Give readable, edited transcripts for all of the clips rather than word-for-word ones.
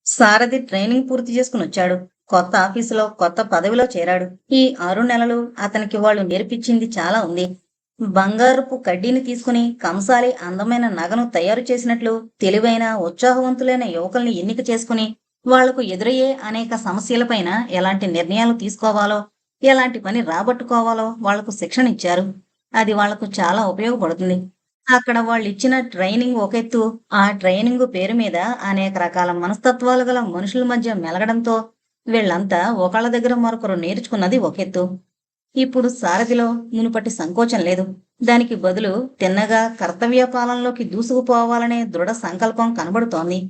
సారథి training పూర్తి చేసుకుని వచ్చాడు. కొత్త ఆఫీసులో కొత్త పదవిలో చేరాడు. ఈ 6 నెలలు అతనికి వాళ్ళు నేర్పించింది చాలా ఉంది. బంగారపు కడ్డీని తీసుకుని కంసాలి అందమైన నగను తయారు చేసినట్లు తెలివైన ఉత్సాహవంతులైన యువకుల్ని ఎన్నిక చేసుకుని వాళ్లకు ఎదురయ్యే అనేక సమస్యలపైన ఎలాంటి నిర్ణయాలు తీసుకోవాలో, ఎలాంటి పని రాబట్టుకోవాలో వాళ్లకు శిక్షణ ఇచ్చారు. అది వాళ్లకు చాలా ఉపయోగపడుతుంది. అక్కడ వాళ్ళిచ్చిన ట్రైనింగ్ ఒక ఎత్తు. ఆ ట్రైనింగ్ పేరు మీద అనేక రకాల మనస్తత్వాలు గల మనుషుల మధ్య మెలగడంతో వీళ్ళంతా ఒకళ్ళ దగ్గర మరొకరు నేర్చుకున్నది ఒక ఎత్తు. ఇప్పుడు సారథిలో మునుపటి సంకోచం లేదు. దానికి బదులు తిన్నగా కర్తవ్య పాలనలోకి దూసుకుపోవాలనే దృఢ సంకల్పం కనబడుతోంది.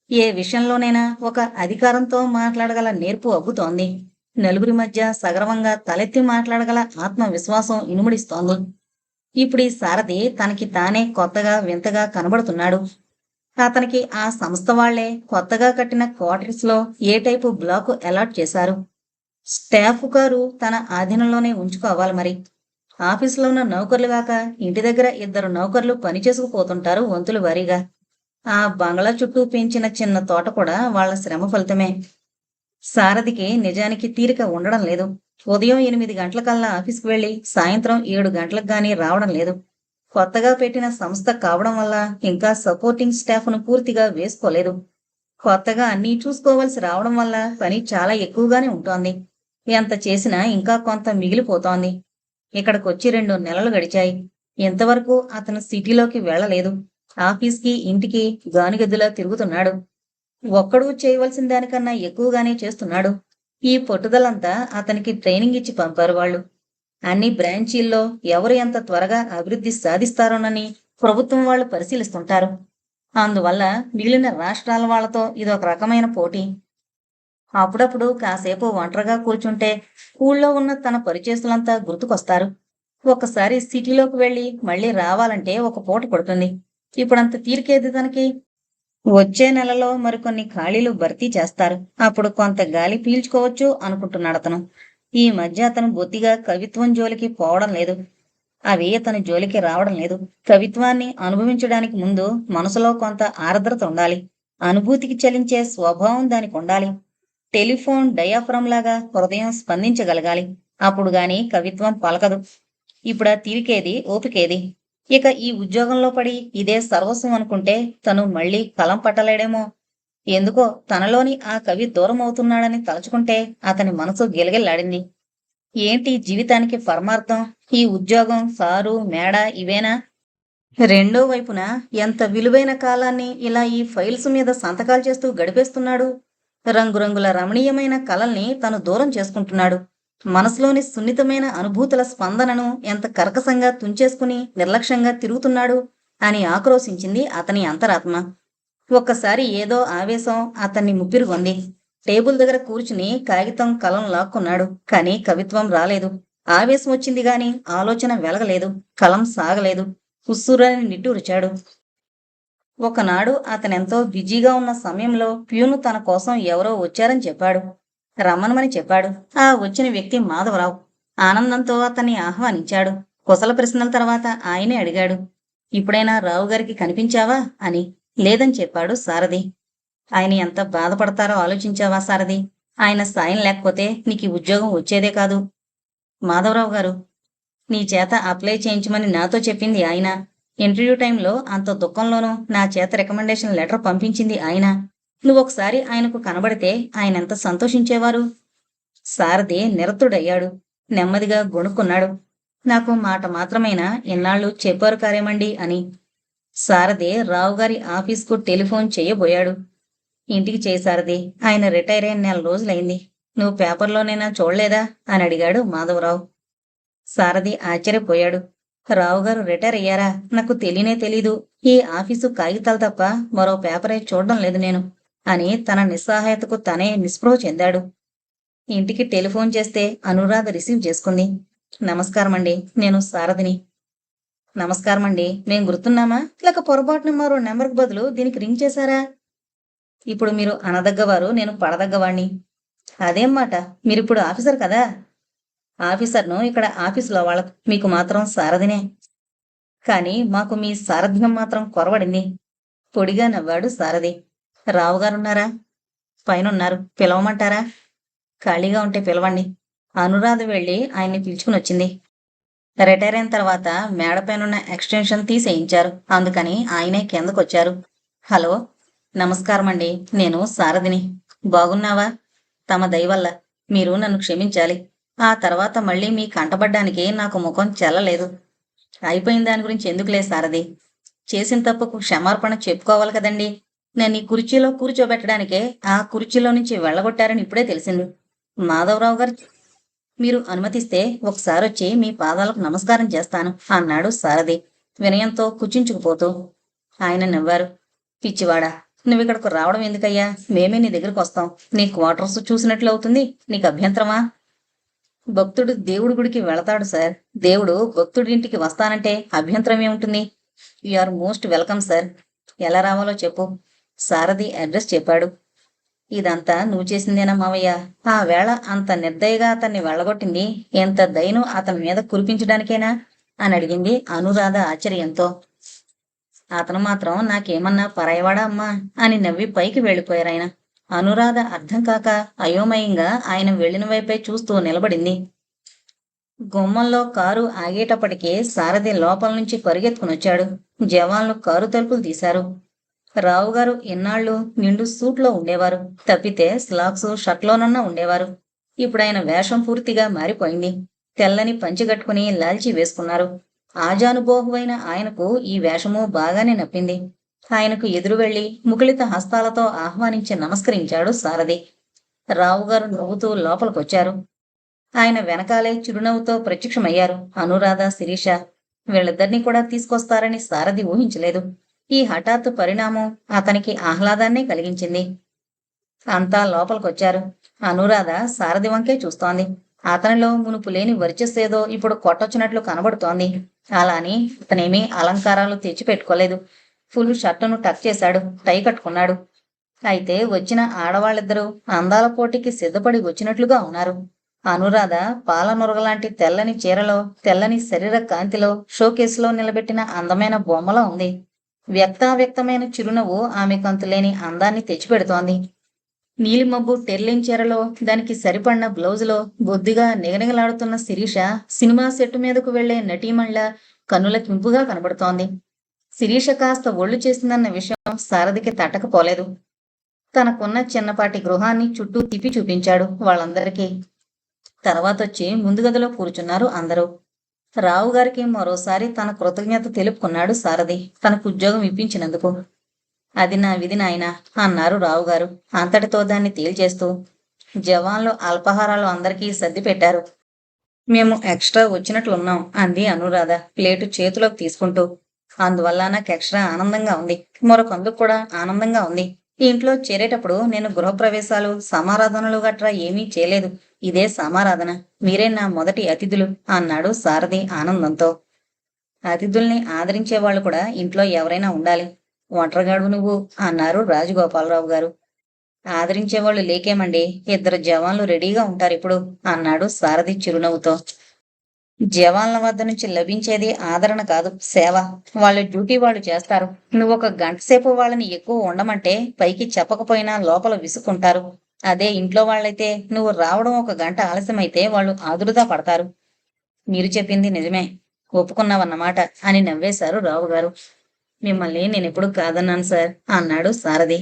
ఏ విషయంలోనైనా ఒక అధికారంతో మాట్లాడగల నేర్పు అబ్బుతోంది. నలుగురి మధ్య సగర్వంగా తలెత్తి మాట్లాడగల ఆత్మవిశ్వాసం ఇనుముడిస్తోంది. ఇప్పుడు ఈ సారథి తనకి తానే కొత్తగా వింతగా కనబడుతున్నాడు. అతనికి ఆ సంస్థ వాళ్లే కొత్తగా కట్టిన క్వార్టర్స్ లో ఏ టైపు బ్లాకు అలాట్ చేశారు. స్టాఫ్ కారు తన ఆధీనంలోనే ఉంచుకోవాలి మరి. ఆఫీసులో ఉన్న నౌకర్లు కాక ఇంటి దగ్గర 2 నౌకర్లు పని చేసుకుపోతుంటారు వంతుల వారీగా. ఆ బంగ్లా చుట్టూ పెంచిన చిన్న తోట కూడా వాళ్ల శ్రమ ఫలితమే. సారథికి నిజానికి తీరిక ఉండడం లేదు. ఉదయం 8 గంటలకల్లా ఆఫీస్కి వెళ్లి సాయంత్రం 7 గంటలకు గానీ రావడం లేదు. కొత్తగా పెట్టిన సంస్థ కావడం వల్ల ఇంకా సపోర్టింగ్ స్టాఫ్ను పూర్తిగా వేసుకోలేదు. కొత్తగా అన్నీ చూసుకోవాల్సి రావడం వల్ల పని చాలా ఎక్కువగానే ఉంటోంది. ఎంత చేసినా ఇంకా కొంత మిగిలిపోతోంది. ఇక్కడికొచ్చి 2 నెలలు గడిచాయి. ఇంతవరకు అతను సిటీలోకి వెళ్లలేదు. ఆఫీస్కి ఇంటికి గానుగెద్దులా తిరుగుతున్నాడు. ఒక్కడూ చేయవలసిన దానికన్నా ఎక్కువగానే చేస్తున్నాడు. ఈ పట్టుదలంతా అతనికి ట్రైనింగ్ ఇచ్చి పంపారు వాళ్ళు. అన్ని బ్రాంచీల్లో ఎవరు ఎంత త్వరగా అభివృద్ధి సాధిస్తారోనని ప్రభుత్వం వాళ్ళు పరిశీలిస్తుంటారు. అందువల్ల మిగిలిన రాష్ట్రాల వాళ్లతో ఇదొక రకమైన పోటీ. అప్పుడప్పుడు కాసేపు ఒంటరిగా కూర్చుంటే ఊళ్ళో ఉన్న తన పరిచయస్తులంతా గుర్తుకొస్తారు. ఒకసారి సిటీలోకి వెళ్లి మళ్లీ రావాలంటే ఒక పూట పడుతుంది. ఇప్పుడంత తీరికేది తనకి. వచ్చే నెలలో మరికొన్ని ఖాళీలు భర్తీ చేస్తారు. అప్పుడు కొంత గాలి పీల్చుకోవచ్చు అనుకుంటున్నాడు అతను. ఈ మధ్య అతను బొత్తిగా కవిత్వం జోలికి పోవడం లేదు. అవి అతని జోలికి రావడం లేదు. కవిత్వాన్ని అనుభవించడానికి ముందు మనసులో కొంత ఆర్ద్రత ఉండాలి. అనుభూతికి చలించే స్వభావం దానికి ఉండాలి. టెలిఫోన్ డయాఫ్రమ్ లాగా హృదయం స్పందించగలగాలి. అప్పుడు గాని కవిత్వం పలకదు. ఇప్పుడా తీరికేది, ఓపికేది? ఇక ఈ ఉద్యోగంలో పడి ఇదే సర్వస్వం అనుకుంటే తను మళ్లీ కలం పట్టలేడేమో. ఎందుకో తనలోని ఆ కవి దూరం అవుతున్నాడని తలుచుకుంటే అతని మనసు గిలగిల్లాడింది. ఏంటి జీవితానికి పరమార్థం? ఈ ఉద్యోగం, కారు, మేడ ఇవేనా? రెండో వైపున ఎంత విలువైన కాలాన్ని ఇలా ఈ ఫైల్స్ మీద సంతకాలు చేస్తూ గడిపేస్తున్నాడు. రంగురంగుల రమణీయమైన కలల్ని తను దూరం చేసుకుంటున్నాడు. మనసులోని సున్నితమైన అనుభూతుల స్పందనను ఎంత కర్కశంగా తుంచేసుకుని నిర్లక్ష్యంగా తిరుగుతున్నాడు అని ఆక్రోశించింది అతని అంతరాత్మ. ఒక్కసారి ఏదో ఆవేశం అతన్ని ముప్పిరుగొంది. టేబుల్ దగ్గర కూర్చుని కాగితం కలం లాక్కున్నాడు. కాని కవిత్వం రాలేదు. ఆవేశం వచ్చింది గాని ఆలోచన వెలగలేదు. కలం సాగలేదు. ఉస్సురని నిట్టూర్చాడు. ఒకనాడు అతనెంతో బిజీగా ఉన్న సమయంలో ప్యూను తన కోసం ఎవరో వచ్చారని చెప్పాడు. రమ్మనమని చెప్పాడు. ఆ వచ్చిన వ్యక్తి మాధవరావు. ఆనందంతో అతన్ని ఆహ్వానించాడు. కుశల ప్రశ్నల తర్వాత ఆయనే అడిగాడు, ఇప్పుడైనా రావుగారికి కనిపించావా అని. లేదని చెప్పాడు సారథి. ఆయన ఎంత బాధపడతారో ఆలోచించావా సారథి? ఆయన సాయం లేకపోతే నీకు ఉద్యోగం వచ్చేదే కాదు. మాధవరావు గారు, నీ చేత అప్లై చేయించమని నాతో చెప్పింది ఆయన. ఇంటర్వ్యూ టైంలో అంత దుఃఖంలోనూ నా చేత రికమెండేషన్ లెటర్ పంపించింది ఆయన. నువ్వొకసారి ఆయనకు కనబడితే ఆయన ఎంత సంతోషించేవారు? సారథి నిరతుడయ్యాడు. నెమ్మదిగా గొణుక్కున్నాడు. నాకు మాట మాత్రమేనా ఇన్నాళ్ళు చెప్పారు కారేమండి అని. సారథి రావుగారి ఆఫీస్కు టెలిఫోన్ చేయబోయాడు. ఇంటికి చేయి సారథి. ఆయన రిటైర్ అయిన 4 రోజులైంది. నువ్వు పేపర్లోనైనా చూడలేదా అని అడిగాడు మాధవరావు. సారథి ఆశ్చర్యపోయాడు. రావుగారు రిటైర్ అయ్యారా? నాకు తెలియనే తెలీదు. ఈ ఆఫీసు కాగితాలు తప్ప మరో పేపరే చూడడం లేదు నేను అని తన నిస్సహాయతకు తనే నిస్పృహ చెందాడు. ఇంటికి టెలిఫోన్ చేస్తే అనురాధ రిసీవ్ చేసుకుంది. నమస్కారమండి, నేను సారథిని. నమస్కారమండి, మేం గుర్తున్నామా? లేక పొరపాటున మరో నెంబర్కు బదులు దీనికి రింగ్ చేశారా? ఇప్పుడు మీరు అనదగ్గవారు, నేను పడదగ్గవాణ్ణి. అదేం మాట? మీరిప్పుడు ఆఫీసర్ కదా? ఆఫీసర్ను ఇక్కడ ఆఫీసులో వాళ్ళకు, మీకు మాత్రం సారథినే. కాని మాకు మీ సారథ్యం మాత్రం కొరవడింది. పొడిగా నవ్వాడు సారథి. రావుగారున్నారా? పైనున్నారు, పిలవమంటారా? ఖాళీగా ఉంటే పిలవండి. అనురాధ వెళ్ళి ఆయన్ని పిలుచుకుని వచ్చింది. రిటైర్ అయిన తర్వాత మేడపైనున్న ఎక్స్టెన్షన్ తీసేయించారు. అందుకని ఆయనే కిందకొచ్చారు. హలో, నమస్కారమండి. నేను సారథిని. బాగున్నావా? తమ దయవల్ల. మీరు నన్ను క్షమించాలి. ఆ తర్వాత మళ్ళీ మీ కంటబడ్డానికి నాకు ముఖం చెల్లలేదు. అయిపోయిన దాని గురించి ఎందుకులే సారథి. చేసిన తప్పుకు క్షమార్పణ చెప్పుకోవాలి కదండి. నన్ను ఈ కుర్చీలో కూర్చోబెట్టడానికే ఆ కుర్చీలో నుంచి వెళ్ళగొట్టారని ఇప్పుడే తెలిసింది. మాధవరావు గారు, మీరు అనుమతిస్తే ఒకసారొచ్చి మీ పాదాలకు నమస్కారం చేస్తాను అన్నాడు సారథి వినయంతో కుచించుకుపోతూ. ఆయన నవ్వారు. పిచ్చివాడా, నువ్విక్కడకు రావడం ఎందుకయ్యా? మేమే నీ దగ్గరకు వస్తాం. నీ క్వార్టర్స్ చూసినట్లు అవుతుంది. నీకు అభ్యంతరమా? భక్తుడు దేవుడి గుడికి వెళతాడు సార్. దేవుడు భక్తుడింటికి వస్తానంటే అభ్యంతరం ఏముంటుంది? You are most welcome sir. ఎలా రావాలో చెప్పు. సారథి అడ్రస్ చెప్పాడు. ఇదంతా నువ్వు చేసిందేనా మావయ్య? ఆ వేళ అంత నిర్దయగా అతన్ని వెళ్ళగొట్టింది ఎంత దయను అతని మీద కురిపించడానికేనా అని అడిగింది అనురాధ ఆశ్చర్యంతో. అతను మాత్రం నాకేమన్నా పరాయవాడా అమ్మా అని నవ్వి పైకి వెళ్ళిపోయారాయన. అనురాధ అర్థం కాక అయోమయంగా ఆయన వెళ్ళిన వైపే చూస్తూ నిలబడింది. గుమ్మంలో కారు ఆగేటప్పటికే సారథి లోపల నుంచి పరిగెత్తుకునొచ్చాడు. జవాన్లు కారు తలుపులు తీశారు. రావుగారు ఇన్నాళ్లు నిండు సూట్లో ఉండేవారు. తప్పితే స్లాక్స్ షర్ట్లోనన్నా ఉండేవారు. ఇప్పుడాయన వేషం పూర్తిగా మారిపోయింది. తెల్లని పంచెగట్టుకుని లాల్చీ వేసుకున్నారు. ఆజానుబోహువైన ఆయనకు ఈ వేషము బాగానే నప్పింది. ఆయనకు ఎదురు వెళ్లి ముకుళిత హస్తాలతో ఆహ్వానించి నమస్కరించాడు సారథి. రావుగారు నవ్వుతూ లోపలికొచ్చారు. ఆయన వెనకాలే చిరునవ్వుతో ప్రత్యక్షమయ్యారు అనురాధ, శిరీష. వీళ్ళిద్దరినీ కూడా తీసుకొస్తారని సారథి ఊహించలేదు. ఈ హఠాత్తు పరిణామం అతనికి ఆహ్లాదాన్నే కలిగించింది. అంతా లోపలికొచ్చారు. అనురాధ సారథి వంకే చూస్తోంది. అతనిలో మునుపు లేని వర్చస్సేదో ఇప్పుడు కొట్టొచ్చినట్లు కనబడుతోంది. అలా అని అతనేమీ అలంకారాలు తెచ్చిపెట్టుకోలేదు. ఫుల్ షర్టును టక్ చేశాడు, టై కట్టుకున్నాడు. అయితే వచ్చిన ఆడవాళ్ళిద్దరూ అందాల పోటీకి సిద్ధపడి వచ్చినట్లుగా ఉన్నారు. అనురాధ పాలనురగలాంటి తెల్లని చీరలో, తెల్లని శరీర కాంతిలో షోకేసులో నిలబెట్టిన అందమైన బొమ్మలా ఉంది. వ్యక్తావ్యక్తమైన చిరునవ్వు ఆమె కంతులేని అందాన్ని తెచ్చిపెడుతోంది. నీలిమబ్బు టెర్లిన్ చీరలో, దానికి సరిపడిన బ్లౌజులో బొద్దిగా నిగనిగలాడుతున్న శిరీష సినిమా సెట్టు మీదకు వెళ్లే నటీమణ్ల కన్నులకింపుగా కనబడుతోంది. శిరీష కాస్త ఒళ్ళు చేసిందన్న విషయం సారథికి తట్టకపోలేదు. తనకున్న చిన్నపాటి గృహాన్ని చుట్టూ తిప్పి చూపించాడు వాళ్ళందరికీ. తర్వాతొచ్చి ముందు గదిలో కూర్చున్నారు అందరూ. రావుగారికి మరోసారి తన కృతజ్ఞత తెలుపుకున్నాడు సారథి తనకు ఉద్యోగం ఇప్పించినందుకు. అది నా విధి నాయనా అన్నారు రావుగారు అంతటితో దాన్ని తేల్చేస్తూ. జవాన్లు అల్పాహారాలు అందరికీ సర్ది పెట్టారు. మేము ఎక్స్ట్రా వచ్చినట్లున్నాం అంది అనురాధ ప్లేటు చేతిలోకి తీసుకుంటూ. అందువల్ల నాకు ఎక్స్ట్రా ఆనందంగా ఉంది. మరొకందుకు కూడా ఆనందంగా ఉంది. ఈ ఇంట్లో చేరేటప్పుడు నేను గృహప్రవేశాలు, సమారాధనలు గట్రా ఏమీ చేయలేదు. ఇదే సమారాధన. మీరే నా మొదటి అతిథులు అన్నాడు సారథి ఆనందంతో. అతిథుల్ని ఆదరించేవాళ్లు కూడా ఇంట్లో ఎవరైనా ఉండాలి. ఒంటరిగాడు నువ్వు అన్నారు రాజగోపాలరావు గారు. ఆదరించేవాళ్లు లేకేమండి, 2 జవాన్లు రెడీగా ఉంటారు ఇప్పుడు అన్నాడు సారథి చిరునవ్వుతో. జవాన్ల వద్ద నుంచి లభించేది ఆదరణ కాదు, సేవ. వాళ్ళ డ్యూటీ వాళ్ళు చేస్తారు. నువ్వు 1 గంట సేపు వాళ్ళని ఎక్కువ ఉండమంటే పైకి చెప్పకపోయినా లోపల విసుక్కుంటారు. అదే ఇంట్లో వాళ్ళైతే నువ్వు రావడం 1 గంట ఆలస్యమైతే వాళ్ళు ఆదురుదా పడతారు. మీరు చెప్పింది నిజమే, ఒప్పుకున్నావన్నమాట అని నవ్వేశారు రావుగారు. మిమ్మల్ని నేనెప్పుడు కాదన్నాను సార్ అన్నాడు సారథి.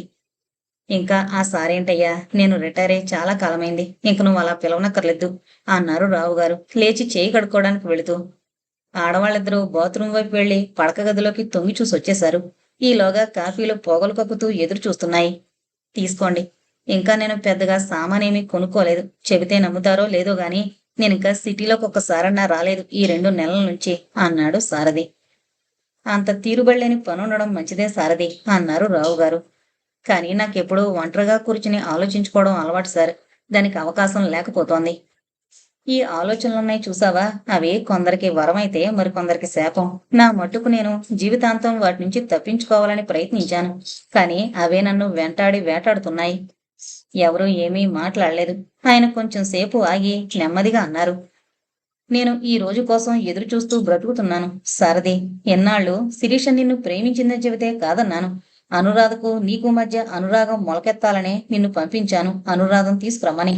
ఇంకా ఆ సారేంటయ్యా, నేను రిటైర్ అయ్యి చాలా కాలమైంది. ఇంక నువ్వు అలా పిలవనక్కర్లేదు అన్నారు రావుగారు లేచి చేయి కడుక్కోవడానికి వెళుతూ. ఆడవాళ్ళిద్దరూ బాత్రూం వైపు వెళ్లి పడక గదిలోకి తొంగి చూసి వచ్చేశారు. ఈలోగా కాఫీలు పొగలు కక్కుతూ ఎదురు చూస్తున్నాయి. తీసుకోండి. ఇంకా నేను పెద్దగా సామానేమీ కొనుక్కోలేదు. చెబితే నమ్ముతారో లేదో గాని నేనింకా సిటీలోకి ఒక్కసారన్నా రాలేదు ఈ 2 నెలల నుంచి అన్నాడు సారథి. అంత తీరుబడలేని పనుండడం మంచిదే సారథి అన్నారు రావుగారు. కానీ నాకెప్పుడూ ఒంటరిగా కూర్చుని ఆలోచించుకోవడం అలవాటు సార్. దానికి అవకాశం లేకపోతోంది. ఈ ఆలోచనలున్నాయి చూసావా, అవి కొందరికి వరమైతే మరికొందరికి శాపం. నా మట్టుకు నేను జీవితాంతం వాటి నుంచి తప్పించుకోవాలని ప్రయత్నించాను. కానీ అవే నన్ను వెంటాడి వేటాడుతున్నాయి. ఎవరూ ఏమీ మాట్లాడలేదు. ఆయన కొంచెం సేపు ఆగి నెమ్మదిగా అన్నారు. నేను ఈ రోజు కోసం ఎదురు చూస్తూ బ్రతుకుతున్నాను సారథి. ఎన్నాళ్ళు శిరీష నిన్ను ప్రేమించిందని చెబితే కాదన్నాను. అనురాధకు నీకు మధ్య అనురాగం మొలకెత్తాలని నిన్ను పంపించాను అనురాధం తీసుకురమ్మని.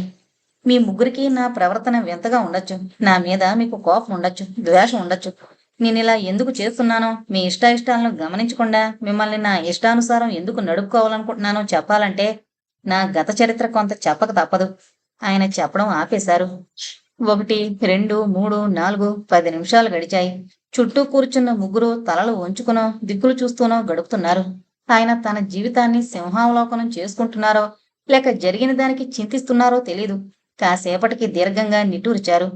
మీ ముగ్గురికి నా ప్రవర్తన వింతగా ఉండొచ్చు. నా మీద మీకు కోపం ఉండొచ్చు, ద్వేషం ఉండొచ్చు. నేనిలా ఎందుకు చేస్తున్నానో, మీ ఇష్టాయిష్టాలను గమనించకుండా మిమ్మల్ని నా ఇష్టానుసారం ఎందుకు నడుపుకోవాలనుకుంటున్నానో చెప్పాలంటే నా గత చరిత్ర కొంత చెప్పక తప్పదు. ఆయన చెప్పడం ఆపేశారు. 1, 2, 3, 4, 10 నిమిషాలు గడిచాయి. చుట్టూ కూర్చున్న ముగ్గురు తలలు వంచుకునో దిక్కులు చూస్తూనో గడుపుతున్నారు. ఆయన తన జీవితాన్ని సింహావలోకనం చేసుకుంటున్నారో లేక జరిగిన దానికి చింతిస్తున్నారో తెలీదు. కాసేపటికి దీర్ఘంగా నిట్టూర్చారు.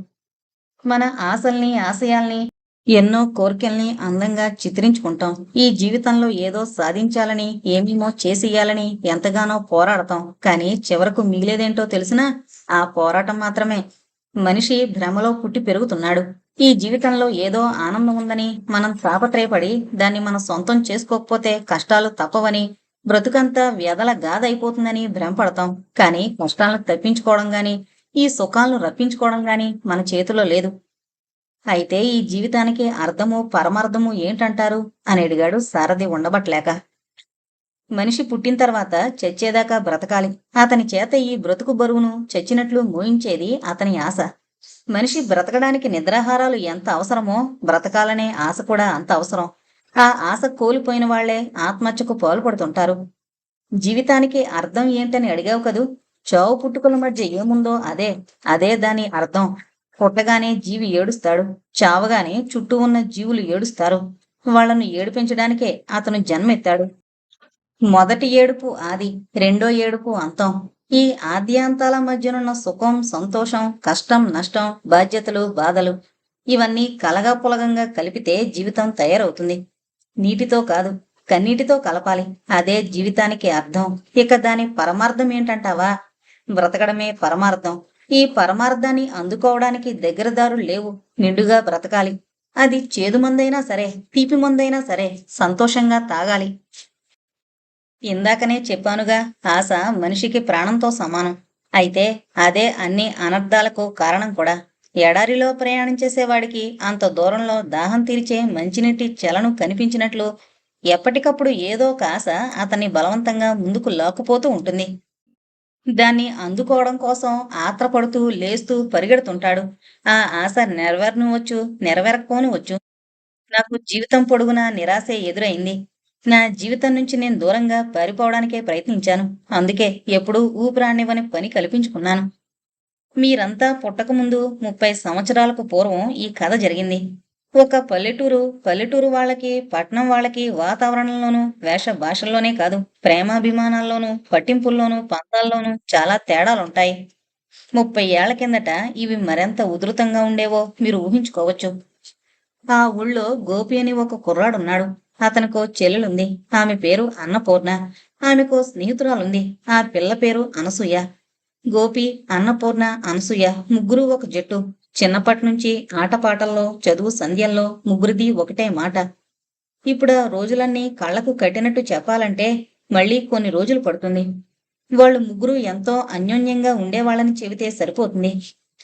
మన ఆశల్ని ఆశయాల్ని ఎన్నో కోర్కెల్ని అందంగా చిత్రించుకుంటాం. ఈ జీవితంలో ఏదో సాధించాలని ఏమేమో చేసేయాలని ఎంతగానో పోరాడతాం. కానీ చివరకు మిగిలేదేంటో తెలిసినా ఆ పోరాటం మాత్రమే. మనిషి భ్రమలో పుట్టి పెరుగుతున్నాడు. ఈ జీవితంలో ఏదో ఆనందం ఉందని మనం తాపత్రయపడి దాన్ని మనం సొంతం చేసుకోకపోతే కష్టాలు తప్పవని, బ్రతుకంతా వ్యధల గాథ అయిపోతుందని భ్రమపడతాం. కానీ కష్టాలను తప్పించుకోవడం గాని ఈ సుఖాలను రప్పించుకోవడం గాని మన చేతిలో లేదు. అయితే ఈ జీవితానికి అర్థము పరమార్థము ఏంటంటారు అని అడిగాడు సారథి ఉండబట్లేక. మనిషి పుట్టిన తర్వాత చచ్చేదాకా బ్రతకాలి. అతని చేత ఈ బ్రతుకు బరువును చచ్చినట్లు మోయించేది అతని ఆశ. మనిషి బ్రతకడానికి నిద్రాహారాలు ఎంత అవసరమో బ్రతకాలనే ఆశ కూడా అంత అవసరం. ఆ ఆశ కోల్పోయిన వాళ్లే ఆత్మహత్యకు పాల్పడుతుంటారు. జీవితానికి అర్థం ఏంటని అడిగావు కదూ. చావు పుట్టుకల మధ్య ఏముందో అదే దాని అర్థం. పుట్టగానే జీవి ఏడుస్తాడు, చావగానే చుట్టూ ఉన్న జీవులు ఏడుస్తారు. వాళ్లను ఏడిపించడానికే అతను జన్మెత్తాడు. మొదటి ఏడుపు ఆది, రెండో ఏడుపు అంతం. ఈ ఆద్యాంతాల మధ్యనున్న సుఖం, సంతోషం, కష్టం, నష్టం, బాధ్యతలు, బాధలు ఇవన్నీ కలగా పులగంగా కలిపితే జీవితం తయారవుతుంది. నీటితో కాదు, కన్నీటితో కలపాలి. అదే జీవితానికి అర్థం. ఇక దాని పరమార్థం ఏంటంటావా? బ్రతకడమే పరమార్థం. ఈ పరమార్థాన్ని అందుకోవడానికి దగ్గరదారులు లేవు. నిండుగా బ్రతకాలి. అది చేదు మందైనా సరే, తీపి మందైనా సరే సంతోషంగా తాగాలి. ఇందాకనే చెప్పానుగా, ఆశ మనిషికి ప్రాణంతో సమానం. అయితే అదే అన్ని అనర్థాలకు కారణం కూడా. ఎడారిలో ప్రయాణించేసేవాడికి అంత దూరంలో దాహం తీర్చే మంచినీటి చలను కనిపించినట్లు ఎప్పటికప్పుడు ఏదో ఒక ఆశ అతన్ని బలవంతంగా ముందుకు లాక్కుపోతూ ఉంటుంది. దాన్ని అందుకోవడం కోసం ఆత్రపడుతూ లేస్తూ పరిగెడుతుంటాడు. ఆ ఆశ నెరవేరనువచ్చు, నెరవేరకపోనువచ్చు. నాకు జీవితం పొడుగునా నిరాశే ఎదురైంది. నా జీవితం నుంచి నేను దూరంగా పారిపోవడానికే ప్రయత్నించాను. అందుకే ఎప్పుడూ ఊపిరాడనివ్వని పని కల్పించుకున్నాను. మీరంతా పుట్టకముందు 30 సంవత్సరాలకు పూర్వం ఈ కథ జరిగింది. ఒక పల్లెటూరు వాళ్ళకి, పట్నం వాళ్ళకి వాతావరణంలోనూ, వేష భాషల్లోనే కాదు, ప్రేమాభిమానాల్లోనూ, పట్టింపుల్లోనూ, పంతాల్లోనూ చాలా తేడాలుంటాయి. 30 ఏళ్ల కిందట ఇవి మరెంత ఉధృతంగా ఉండేవో మీరు ఊహించుకోవచ్చు. ఆ ఊళ్ళో గోపి అని ఒక కుర్రాడున్నాడు. అతనికో చెల్లెలుంది. ఆమె పేరు అన్నపూర్ణ. ఆమెకో స్నేహితురాలుంది. ఆ పిల్ల పేరు అనసూయ. గోపి, అన్నపూర్ణ, అనసూయ ముగ్గురు ఒక జట్టు. చిన్నప్పటినుంచి ఆటపాటల్లో, చదువు సంధ్యల్లో ముగ్గురిది ఒకటే మాట. ఇప్పుడు ఆ రోజులన్నీ కళ్లకు కట్టినట్టు చెప్పాలంటే మళ్ళీ కొన్ని రోజులు పడుతుంది. వాళ్ళు ముగ్గురు ఎంతో అన్యోన్యంగా ఉండేవాళ్ళని చెబితే సరిపోతుంది.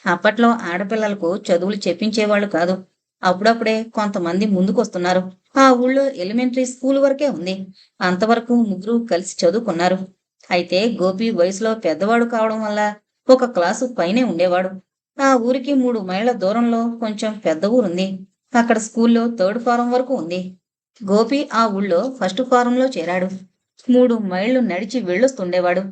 అప్పట్లో ఆడపిల్లలకు చదువులు చెప్పించేవాళ్లు కాదు. అప్పుడప్పుడే కొంతమంది ముందుకొస్తున్నారు. ఆ ఊళ్ళో ఎలిమెంటరీ స్కూల్ వరకే ఉంది. అంతవరకు ముగ్గురు కలిసి చదువుకున్నారు. అయితే గోపి వయసులో పెద్దవాడు కావడం వల్ల ఒక క్లాసు పైనే ఉండేవాడు. ఆ ఊరికి 3 మైళ్ళ దూరంలో కొంచెం పెద్ద ఊరుంది. అక్కడ స్కూల్లో 3rd ఫారం వరకు ఉంది. గోపి ఆ ఊళ్ళో 1st ఫారంలో చేరాడు. 3 మైళ్ళు నడిచి వెళ్ళొస్తుండేవాడు.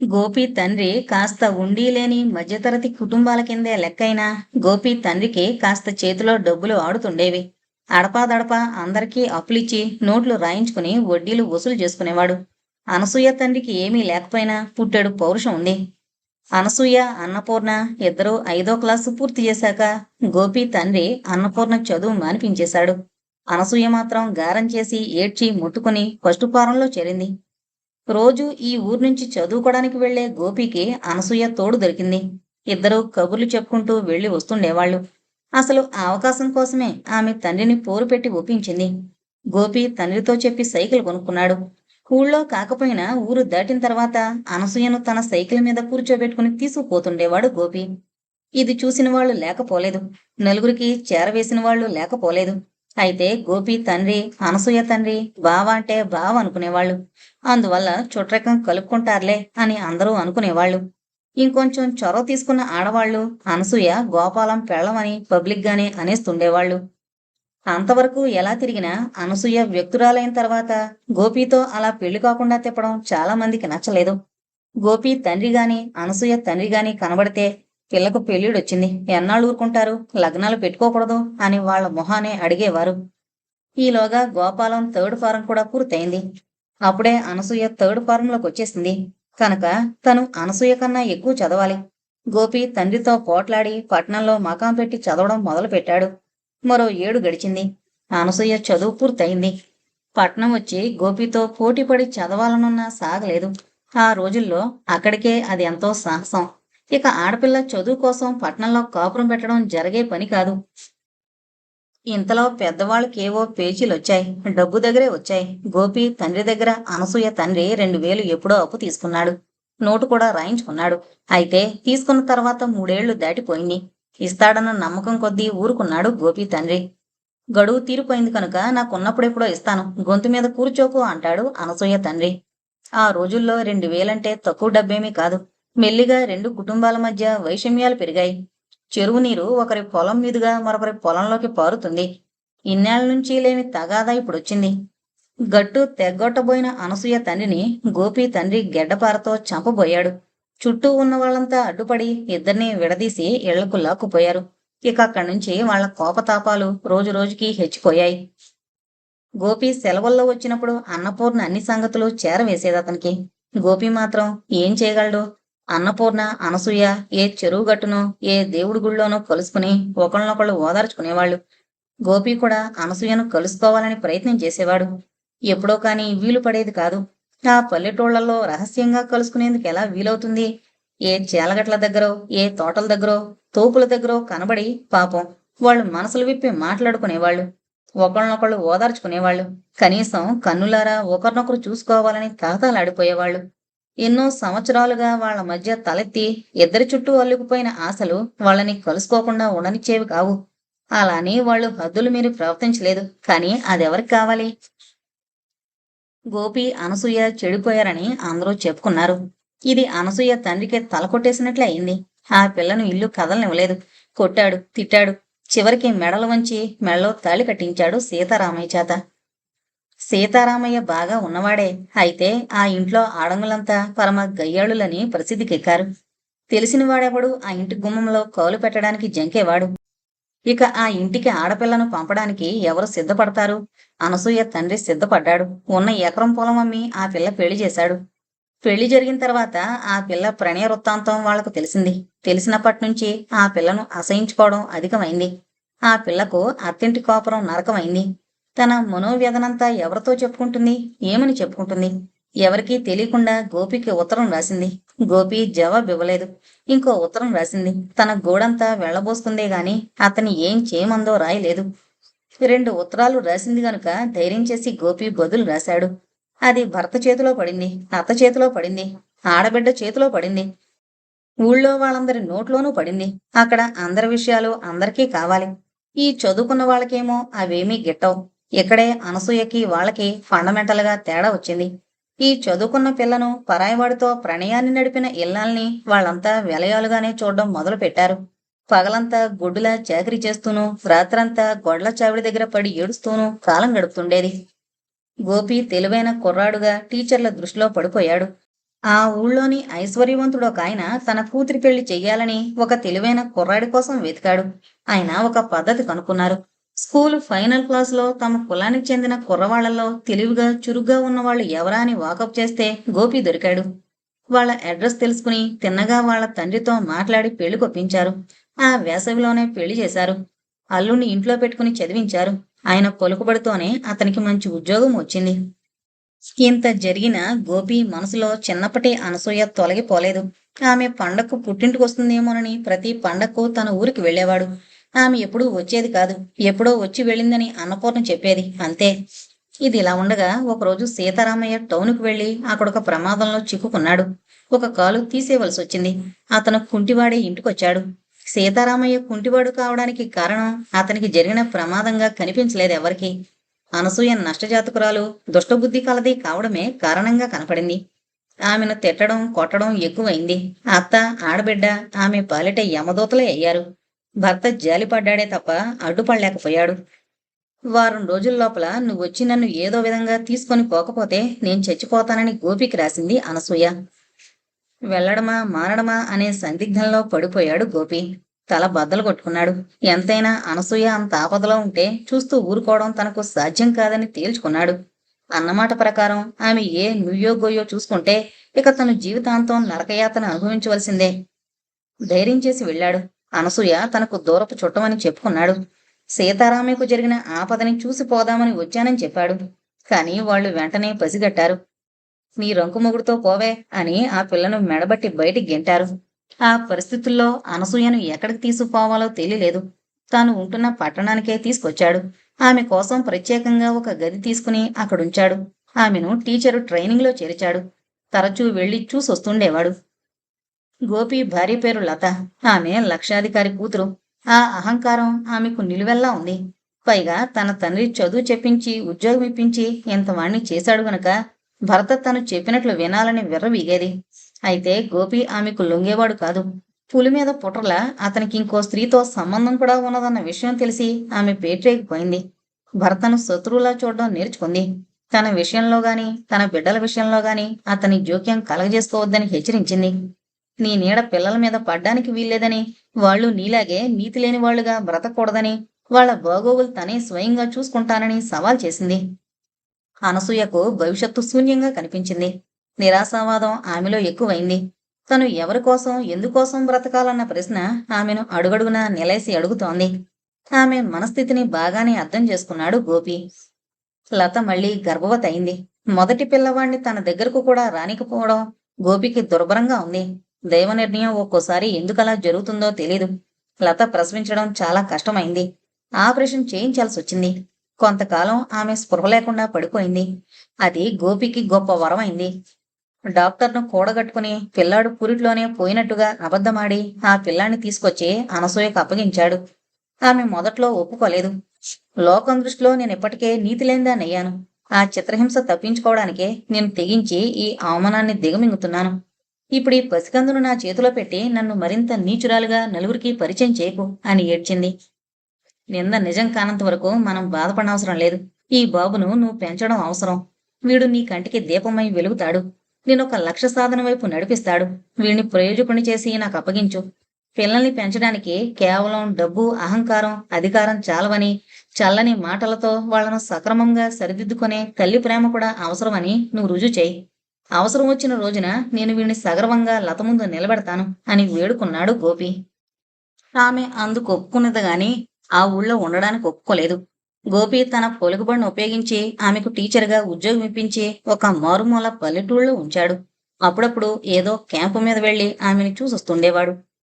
గోపి తండ్రి కాస్త ఉండీలేని మధ్యతరగతి కుటుంబాల కిందే లెక్కైనా గోపి తండ్రికి కాస్త చేతిలో డబ్బులు ఆడుతుండేవి. అడపాదడపా అందరికీ అప్పులిచ్చి నోట్లు రాయించుకుని వడ్డీలు వసూలు చేసుకునేవాడు. అనసూయ తండ్రికి ఏమీ లేకపోయినా పుట్టెడు పౌరుషం ఉంది. అనసూయ, అన్నపూర్ణ ఇద్దరూ 5వ క్లాసు పూర్తి చేశాక గోపి తండ్రి అన్నపూర్ణ చదువు మానిపించేశాడు. అనసూయ మాత్రం గారం చేసి ఏడ్చి ముట్టుకుని 1st ఫారంలో చేరింది. రోజు ఈ ఊరు నుంచి చదువుకోవడానికి వెళ్లే గోపికి అనసూయ తోడు దొరికింది. ఇద్దరూ కబుర్లు చెప్పుకుంటూ వెళ్లి వస్తుండేవాళ్లు. అసలు ఆ అవకాశం కోసమే ఆమె తండ్రిని పోరు పెట్టి ఒప్పించింది. గోపి తండ్రితో చెప్పి సైకిల్ కొనుక్కున్నాడు. ఊళ్ళో కాకపోయినా ఊరు దాటిన తర్వాత అనసూయను తన సైకిల్ మీద కూర్చోబెట్టుకుని తీసుకుపోతుండేవాడు గోపి. ఇది చూసిన వాళ్లు లేకపోలేదు. నలుగురికి చేరవేసిన వాళ్లు లేకపోలేదు. అయితే గోపి తండ్రి, అనసూయ తండ్రి బావ అంటే బావ అనుకునేవాళ్ళు. అందువల్ల చుట్రకం కలుపుకుంటారులే అని అందరూ అనుకునేవాళ్ళు. ఇంకొంచెం చొరవ తీసుకున్న ఆడవాళ్లు అనసూయ గోపాలం పెళ్ళమని పబ్లిక్ గానే అనేస్తుండేవాళ్ళు. అంతవరకు ఎలా తిరిగినా అనసూయ వ్యక్తురాలైన తర్వాత గోపితో అలా పెళ్లి కాకుండా తిప్పడం చాలా మందికి నచ్చలేదు. గోపి తండ్రి గాని అనసూయ తండ్రి గాని కనబడితే పిల్లకు పెళ్ళిడొచ్చింది, ఎన్నాళ్ళు ఊరుకుంటారు, లగ్నాలు పెట్టుకోకూడదు అని వాళ్ళ మొహానే అడిగేవారు. ఈలోగా గోపాలం థర్డ్ ఫారం కూడా పూర్తయింది. అప్పుడే అనసూయ థర్డ్ ఫారంలోకి వచ్చేసింది. కనుక తను అనసూయ కన్నా ఎక్కువ చదవాలి. గోపి తండ్రితో పోట్లాడి పట్నంలో మకాం పెట్టి చదవడం మొదలుపెట్టాడు. మరో 7 గడిచింది. అనసూయ చదువు పూర్తయింది. పట్నం వచ్చి గోపితో పోటీపడి చదవాలనున్నా సాగలేదు. ఆ రోజుల్లో అక్కడికే అది ఎంతో సాహసం. ఇక ఆడపిల్ల చదువు కోసం పట్నంలో కాపురం పెట్టడం జరిగే పని కాదు. ఇంతలో పెద్దవాళ్ళకేవో పేచీలొచ్చాయి. డబ్బు దగ్గరే వచ్చాయి. గోపి తండ్రి దగ్గర అనసూయ తండ్రి 2000 ఎప్పుడో అప్పు తీసుకున్నాడు. నోటు కూడా రాయించుకున్నాడు. అయితే తీసుకున్న తర్వాత 3 ఏళ్లు దాటిపోయింది. ఇస్తాడన్న నమ్మకం కొద్దీ ఊరుకున్నాడు గోపి తండ్రి. గడువు తీరిపోయింది కనుక నాకున్నప్పుడెప్పుడో ఇస్తాను, గొంతు మీద కూర్చోకు అంటాడు అనసూయ తండ్రి. ఆ రోజుల్లో 2000 తక్కువ డబ్బేమీ కాదు. మెల్లిగా 2 కుటుంబాల మధ్య వైషమ్యాలు పెరిగాయి. చెరువు నీరు ఒకరి పొలం మీదుగా మరొకరి పొలంలోకి పారుతుంది. ఇన్నేళ్ల నుంచి లేని తగాదా ఇప్పుడొచ్చింది. గట్టు తెగ్గొట్టబోయిన అనసూయ తండ్రిని గోపి తండ్రి గెడ్డపారతో చంపబోయాడు. చుట్టూ ఉన్న వాళ్ళంతా అడ్డుపడి ఇద్దరినీ విడదీసి ఇళ్లకు లాక్కుపోయారు. ఇక అక్కడి నుంచి వాళ్ళ కోపతాపాలు రోజు రోజుకి హెచ్చిపోయాయి. గోపి సెలవుల్లో వచ్చినప్పుడు అన్నపూర్ణ అన్ని సంగతులు చేరవేసేదతనికి. గోపి మాత్రం ఏం చేయగలడు? అన్నపూర్ణ, అనసూయ ఏ చెరువు గట్టునో ఏ దేవుడి గుళ్ళోనో కలుసుకుని ఒకళ్ళనొకళ్ళు ఓదార్చుకునేవాళ్ళు. గోపి కూడా అనసూయను కలుసుకోవాలని ప్రయత్నం చేసేవాడు. ఎప్పుడో కాని వీలు పడేది కాదు. ఆ పల్లెటూళ్లలో రహస్యంగా కలుసుకునేందుకు ఎలా వీలవుతుంది? ఏ చేలగట్ల దగ్గరో, ఏ తోటల దగ్గరో, తోపుల దగ్గరో కనబడి పాపం వాళ్ళు మనసులు విప్పి మాట్లాడుకునేవాళ్ళు. ఒకళ్ళనొకళ్ళు ఓదార్చుకునేవాళ్ళు. కనీసం కన్నులారా ఒకరినొకరు చూసుకోవాలని తహతహలాడిపోయేవాళ్ళు. ఎన్నో సంవత్సరాలుగా వాళ్ళ మధ్య తలెత్తి ఇద్దరి చుట్టూ అల్లుకుపోయిన ఆశలు వాళ్ళని కలుసుకోకుండా ఉండనిచ్చేవి కావు. అలాని వాళ్ళు హద్దులు మీరి ప్రవర్తించలేదు. కానీ అదెవరికి కావాలి? గోపి, అనసూయ చెడిపోయారని అందరూ చెప్పుకున్నారు. ఇది అనసూయ తండ్రికి తల కొట్టేసినట్లే అయింది. ఆ పిల్లను ఇల్లు కదలనివ్వలేదు. కొట్టాడు, తిట్టాడు. చివరికి మెడలు వంచి మెడలో తాళి కట్టించాడు సీతారామయ్య చేత. సీతారామయ్య బాగా ఉన్నవాడే. అయితే ఆ ఇంట్లో ఆడంగులంతా పరమ గయ్యాళులని ప్రసిద్ధికెక్కారు. తెలిసిన వాడెవడు ఆ ఇంటి గుమ్మంలో కాలు పెట్టడానికి జంకేవాడు. ఇక ఆ ఇంటికి ఆడపిల్లను పంపడానికి ఎవరు సిద్ధపడతారు? అనసూయ తండ్రి సిద్ధపడ్డాడు. ఉన్న ఎకరం పొలం అమ్మి ఆ పిల్ల పెళ్లి చేశాడు. పెళ్లి జరిగిన తర్వాత ఆ పిల్ల ప్రణయ వృత్తాంతం వాళ్లకు తెలిసింది. తెలిసినప్పటి నుంచి ఆ పిల్లను అసహించుకోవడం అధికమైంది. ఆ పిల్లకు అత్తింటి కాపురం నరకమైంది. తన మనోవ్యధనంతా ఎవరితో చెప్పుకుంటుంది? ఏమని చెప్పుకుంటుంది? ఎవరికీ తెలియకుండా గోపికి ఉత్తరం రాసింది. గోపి జవాబు ఇవ్వలేదు. ఇంకో ఉత్తరం రాసింది. తన గోడంతా వెళ్లబోసుకుందే గాని అతని ఏం చేయమందో రాయలేదు. 2 ఉత్తరాలు రాసింది గనుక ధైర్యం చేసి గోపి బదులు రాశాడు. అది భర్త చేతిలో పడింది, అత్త చేతిలో పడింది, ఆడబిడ్డ చేతిలో పడింది, ఊళ్ళో వాళ్ళందరి నోట్లోనూ పడింది. అక్కడ అందరి విషయాలు అందరికీ కావాలి. ఈ చదువుకున్న వాళ్ళకేమో అవేమీ గిట్టవు. ఇక్కడే అనసూయకి వాళ్ళకి ఫండమెంటల్ గా తేడా వచ్చింది. ఈ చదువుకున్న పిల్లను పరాయివాడితో ప్రణయాన్ని నడిపిన ఇల్లాల్ని వాళ్ళంతా వెలయాలుగానే చూడడం మొదలు పెట్టారు. పగలంతా గుడ్డులా చాకరీ చేస్తూనూ, రాత్రంతా గొడ్ల చావిడి దగ్గర పడి ఏడుస్తూనూ కాలం గడుపుతుండేది. గోపి తెలివైన కుర్రాడుగా టీచర్ల దృష్టిలో పడిపోయాడు. ఆ ఊళ్ళోని ఐశ్వర్యవంతుడొకాయన తన కూతురి పెళ్లి చెయ్యాలని ఒక తెలివైన కుర్రాడి కోసం వెతికాడు. ఆయన ఒక పద్ధతి కనుక్కున్నారు. స్కూల్ ఫైనల్ క్లాసులో తమ కులానికి చెందిన కుర్రవాళ్లలో తెలివిగా చురుగ్గా ఉన్నవాళ్లు ఎవరా అని వాకప్ చేస్తే గోపి దొరికాడు. వాళ్ళ అడ్రస్ తెలుసుకుని తిన్నగా వాళ్ళ తండ్రితో మాట్లాడి పెళ్లి కొప్పించారు. ఆ వేసవిలోనే పెళ్లి చేశారు. అల్లుణ్ణి ఇంట్లో పెట్టుకుని చదివించారు. ఆయన పలుకుబడితోనే అతనికి మంచి ఉద్యోగం వచ్చింది. ఇంత జరిగినా గోపి మనసులో చిన్నప్పటి అనసూయ తొలగిపోలేదు. ఆమె పండక్కు పుట్టింటికొస్తుందేమోనని ప్రతి పండక్కు తన ఊరికి వెళ్ళేవాడు. ఆమె ఎప్పుడూ వచ్చేది కాదు. ఎప్పుడో వచ్చి వెళ్ళిందని అన్నపూర్ణ చెప్పేది. అంతే. ఇది ఇలా ఉండగా ఒకరోజు సీతారామయ్య టౌనుకు వెళ్లి అక్కడొక ప్రమాదంలో చిక్కుకున్నాడు. ఒక కాలు తీసేవలసి వచ్చింది. అతను కుంటివాడే ఇంటికొచ్చాడు. సీతారామయ్య కుంటివాడు కావడానికి కారణం అతనికి జరిగిన ప్రమాదంగా కనిపించలేదు ఎవరికీ. అనసూయ నష్టజాతకురాలు, దుష్టబుద్ధి కలది కావడమే కారణంగా కనపడింది. ఆమెను తిట్టడం, కొట్టడం ఎక్కువైంది. అత్త, ఆడబిడ్డ ఆమె పాలిట యమదూతలే అయ్యారు. భర్త జాలిపడ్డాడే తప్ప అడ్డుపడలేకపోయాడు. వారం రోజుల లోపల నువ్వొచ్చి నన్ను ఏదో విధంగా తీసుకొని పోకపోతే నేను చచ్చిపోతానని గోపికి రాసింది అనసూయ. వెళ్ళడమా మారడమా అనే సందిగ్ధంలో పడిపోయాడు గోపి. తల బద్దలు కొట్టుకున్నాడు. ఎంతైనా అనసూయ అంత ఆపదలో ఉంటే చూస్తూ ఊరుకోవడం తనకు సాధ్యం కాదని తేల్చుకున్నాడు. అన్నమాట ప్రకారం ఆమె ఏ నుయ్యో గొయ్యో చూసుకుంటే ఇక తను జీవితాంతం నరకయాతన అనుభవించవలసిందే. ధైర్యం చేసి వెళ్ళాడు. అనసూయ తనకు దూరపు చుట్టమని చెప్పుకున్నాడు. సీతారామయ్యకు జరిగిన ఆపదని చూసి పోదామని వచ్చానని చెప్పాడు. కాని వాళ్ళు వెంటనే పసిగట్టారు. నీ రంకు మొగుడుతో పోవే అని ఆ పిల్లను మెడబట్టి బయటికి గెంటారు. ఆ పరిస్థితుల్లో అనసూయను ఎక్కడికి తీసుకుపోవాలో తెలియలేదు. తాను ఉంటున్న పట్టణానికే తీసుకొచ్చాడు. ఆమె కోసం ప్రత్యేకంగా ఒక గది తీసుకుని అక్కడుంచాడు. ఆమెను టీచరు ట్రైనింగ్లో చేర్చాడు. తరచూ వెళ్లి చూసొస్తుండేవాడు. గోపి భార్య పేరు లత. ఆమె లక్షాధికారి కూతురు. ఆ అహంకారం ఆమెకు నిలువెల్లా ఉంది. పైగా తన తండ్రి చదువు చెప్పించి ఉద్యోగం ఇప్పించి ఇంతవాణ్ణి చేశాడు గనుక భర్త తను చెప్పినట్లు వినాలని విర్రవీగేది. అయితే గోపి ఆమెకు లొంగేవాడు కాదు. పులి మీద పుట్రలా అతనికి ఇంకో స్త్రీతో సంబంధం కూడా ఉన్నదన్న విషయం తెలిసి ఆమె పేట్రేగిపోయింది. భర్తను శత్రువులా చూడడం నేర్చుకుంది. తన విషయంలో గాని, తన బిడ్డల విషయంలో గాని అతని జోక్యం కలగజేసుకోవద్దని హెచ్చరించింది. నీ నీడ పిల్లల మీద పడ్డానికి వీల్లేదని, వాళ్ళు నీలాగే నీతి లేని వాళ్లుగా బ్రతకూడదని, వాళ్ల బాగోగులు తనే స్వయంగా చూసుకుంటానని సవాల్ చేసింది. అనసూయకు భవిష్యత్తు శూన్యంగా కనిపించింది. నిరాశావాదం ఆమెలో ఎక్కువైంది. తను ఎవరికోసం, ఎందుకోసం బ్రతకాలన్న ప్రశ్న ఆమెను అడుగడుగునా నిలేసి అడుగుతోంది. ఆమె మనస్థితిని బాగానే అర్థం చేసుకున్నాడు గోపి. లత మళ్లీ గర్భవతి అయింది. మొదటి పిల్లవాణ్ణి తన దగ్గరకు కూడా రానికపోవడం గోపికి దుర్భరంగా ఉంది. దైవ నిర్ణయం ఒక్కోసారి ఎందుకలా జరుగుతుందో తెలీదు. లత ప్రసవించడం చాలా కష్టమైంది. ఆపరేషన్ చేయించాల్సొచ్చింది. కొంతకాలం ఆమె స్పృహ లేకుండా పడిపోయింది. అది గోపికి గొప్ప వరమైంది. డాక్టర్ను కూడగట్టుకుని పిల్లాడు పురిట్లోనే పోయినట్టుగా అబద్ధమాడి ఆ పిల్లాన్ని తీసుకొచ్చి అనసూయకు అప్పగించాడు. ఆమె మొదట్లో ఒప్పుకోలేదు. లోకం దృష్టిలో నేనిప్పటికే నీతిలేనిదాన్నయ్యాను. ఆ చిత్రహింస తప్పించుకోవడానికే నేను తెగించి ఈ అవమానాన్ని దిగమింగుతున్నాను. ఇప్పుడు ఈ పసికందును నా చేతిలో పెట్టి నన్ను మరింత నీచురాలుగా నలుగురికి పరిచయం చేయకు అని ఏడ్చింది. నింద నిజం కానంత వరకు మనం బాధపడనవసరం లేదు. ఈ బాబును నువ్వు పెంచడం అవసరం. వీడు నీ కంటికి దీపమై వెలుగుతాడు. నేనొక లక్ష్య సాధన వైపు నడిపిస్తాడు. వీడిని ప్రయోజకుని చేసి నాకు అప్పగించు. పిల్లల్ని పెంచడానికి కేవలం డబ్బు, అహంకారం, అధికారం చాలవని, చల్లని మాటలతో వాళ్లను సక్రమంగా సరిదిద్దుకునే తల్లి ప్రేమ కూడా అవసరమని నువ్వు రుజువు చేయి. అవసరం వచ్చిన రోజున నేను వీడిని సగర్వంగా లత ముందు నిలబెడతాను అని వేడుకున్నాడు గోపి. ఆమె అందుకు ఒప్పుకున్నది గాని ఆ ఊళ్ళో ఉండడానికి ఒప్పుకోలేదు. గోపి తన పొలుగుబడిని ఉపయోగించి ఆమెకు టీచర్గా ఉద్యోగం ఇప్పించి ఒక మారుమూల పల్లెటూళ్ళలో ఉంచాడు. అప్పుడప్పుడు ఏదో క్యాంపు మీద వెళ్లి ఆమెను చూసొస్తుండేవాడు.